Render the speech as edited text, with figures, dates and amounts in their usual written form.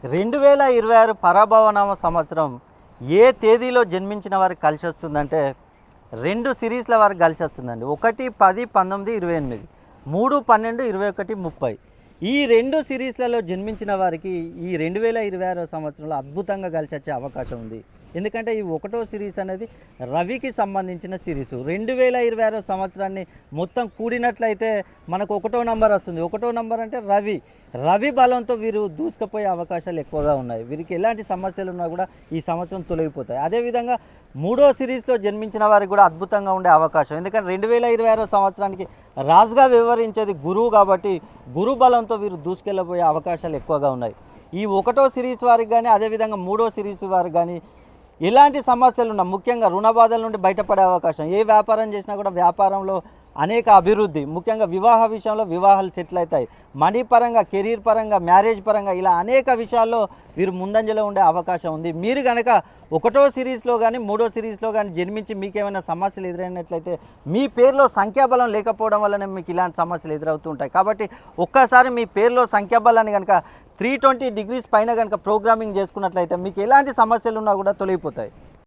2026 పరాభవనామ సంవత్సరం ఏ తేదీలో జన్మించిన వారికి కలిసి వస్తుందంటే 2 సిరీస్ల వారికి కలిసి వస్తుందండి. 1, 10, 19, 28, 3, 12, 21, 30 ఈ 2 సిరీస్లలో జన్మించిన వారికి ఈ 2026 సంవత్సరంలో అద్భుతంగా కలిసి వచ్చే అవకాశం ఉంది. ఎందుకంటే ఈ 1వ సిరీస్ అనేది రవికి సంబంధించిన సిరీస్. 2026 సంవత్సరాన్ని మొత్తం కూడినట్లయితే మనకు 1వ నంబర్ వస్తుంది. 1వ నంబర్ అంటే రవి బలంతో వీరు దూసుకుపోయే అవకాశాలు ఎక్కువగా ఉన్నాయి. వీరికి ఎలాంటి సమస్యలు ఉన్నా కూడా ఈ సంవత్సరం తొలగిపోతాయి. అదేవిధంగా 3వ సిరీస్లో జన్మించిన వారికి కూడా అద్భుతంగా ఉండే అవకాశం. ఎందుకంటే 2026 సంవత్సరానికి రాజుగా వ్యవహరించేది గురువు కాబట్టి గురు బలంతో వీరు దూసుకెళ్ళబోయే అవకాశాలు ఎక్కువగా ఉన్నాయి. ఈ 1వ సిరీస్ వారికి కానీ అదేవిధంగా 3వ సిరీస్ వారికి కానీ ఎలాంటి సమస్యలు ఉన్నా ముఖ్యంగా రుణ బాధల నుండి బయటపడే అవకాశం. ఏ వ్యాపారం చేసినా కూడా వ్యాపారంలో అనేక అభివృద్ధి, ముఖ్యంగా వివాహ విషయంలో వివాహాలు సెటిల్ అవుతాయి. మనీ పరంగా, కెరీర్ పరంగా, మ్యారేజ్ పరంగా ఇలా అనేక విషయాల్లో వీరు ముందంజలో ఉండే అవకాశం ఉంది. మీరు కనుక 1వ సిరీస్లో కానీ 3వ సిరీస్లో కానీ జన్మించి మీకేమైనా సమస్యలు ఎదురైనట్లయితే మీ పేరులో సంఖ్యాబలం లేకపోవడం వల్లనే మీకు ఇలాంటి సమస్యలు ఎదురవుతూ ఉంటాయి. కాబట్టి ఒక్కసారి మీ పేరులో సంఖ్యాబలాన్ని కనుక 320 డిగ్రీస్ పైన కనుక ప్రోగ్రామింగ్ చేసుకున్నట్లయితే మీకు ఎలాంటి సమస్యలు ఉన్నా కూడా తొలగిపోతాయి.